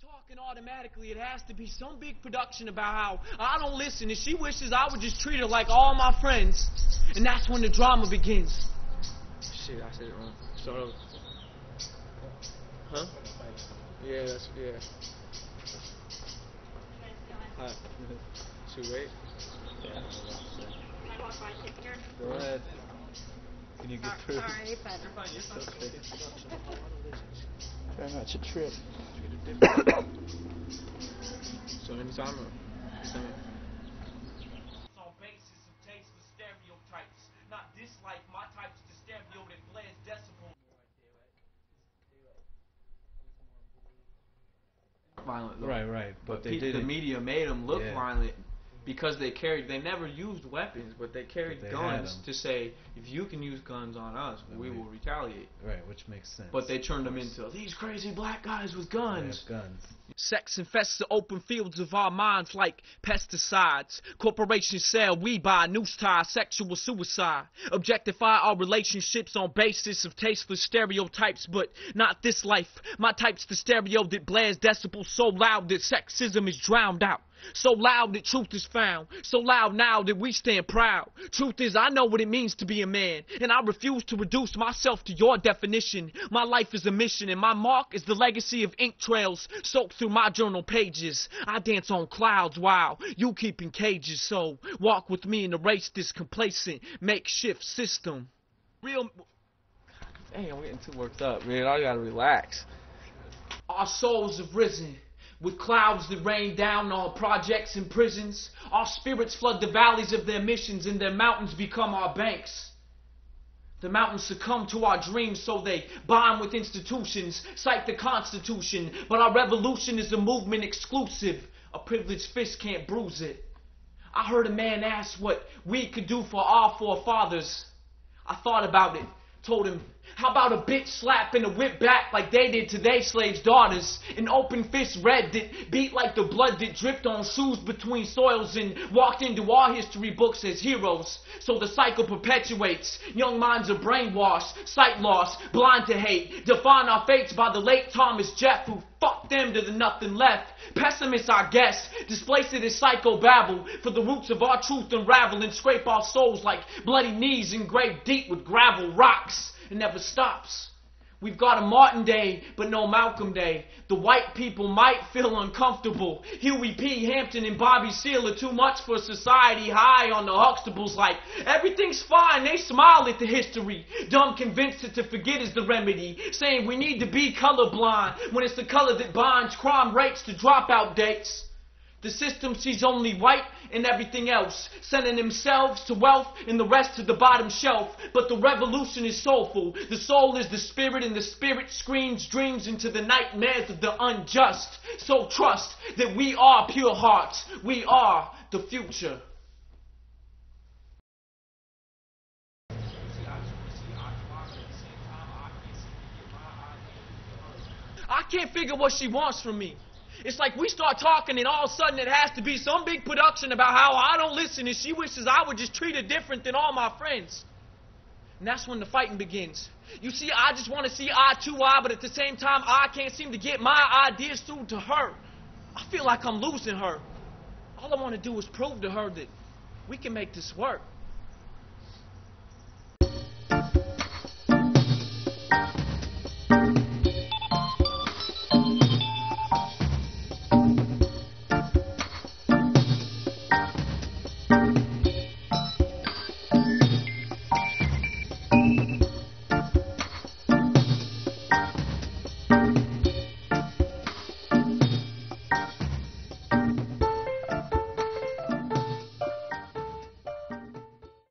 Talking automatically, it has to be some big production about how I don't listen and she wishes I would just treat her like all my friends. And that's when the drama begins. Shit, I said it wrong. Start over. Huh? Yeah, that's, yeah. Alright. Should we wait? Yeah. Can I walk by and take her? Go ahead. Can you get through? Sorry, but... It's okay. Try not to trip. So anytime or something? On basis of tasteless stereotypes, not dislike my type's the stereo that blares decibels. Violent though. Right. But they the didn't. media made them look Yeah. violent because they never used weapons, but they carried But they guns had to say, if you can use guns on us, we will retaliate. Right, which makes sense. But they turned them into these crazy black guys with guns. They have guns. Sex infests the open fields of our minds like pesticides. Corporations sell, we buy, noose tie, sexual suicide. Objectify our relationships on basis of tasteless stereotypes, but not this life. My type's the stereo that blares decibels so loud that sexism is drowned out. So loud that truth is found. So loud now that we stand proud. Truth is, I know what it means to be a man, and I refuse to reduce myself to your definition. My life is a mission, and my mark is the legacy of ink trails soaked through my journal pages. I dance on clouds while you keep in cages. So walk with me and erase this complacent makeshift system. Real. Dang, I'm getting too worked up, man. I gotta relax. Our souls have risen with clouds that rain down on projects and prisons. Our spirits flood the valleys of their missions, and their mountains become our banks. The mountains succumb to our dreams, so they bind with institutions, cite the Constitution. But our revolution is a movement exclusive. A privileged fist can't bruise it. I heard a man ask what we could do for our forefathers. I thought about it. Told him, how about a bitch slap and a whip back like they did to their slaves' daughters? An open fist red that beat like the blood that dripped on shoes between soils and walked into our history books as heroes. So the cycle perpetuates. Young minds are brainwashed, sight lost, blind to hate. Define our fates by the late Thomas Jeff, who fucked them to the nothing left. Pessimists, I guess, displace it as psychobabble. For the roots of our truth unravel and scrape our souls like bloody knees engraved deep with gravel rocks. It never stops. We've got a Martin Day, but no Malcolm Day. The white people might feel uncomfortable. Huey P. Hampton and Bobby Seale are too much for society high on the Huxtables. Like, everything's fine, they smile at the history. Dumb convinced that to forget is the remedy. Saying we need to be colorblind when it's the color that binds crime rates to dropout dates. The system sees only white and everything else, sending themselves to wealth and the rest to the bottom shelf. But the revolution is soulful. The soul is the spirit, and the spirit screams dreams into the nightmares of the unjust. So trust that we are pure hearts. We are the future. I can't figure what she wants from me. It's like we start talking and all of a sudden it has to be some big production about how I don't listen and she wishes I would just treat her different than all my friends. And that's when the fighting begins. You see, I just want to see eye to eye, but at the same time, I can't seem to get my ideas through to her. I feel like I'm losing her. All I want to do is prove to her that we can make this work.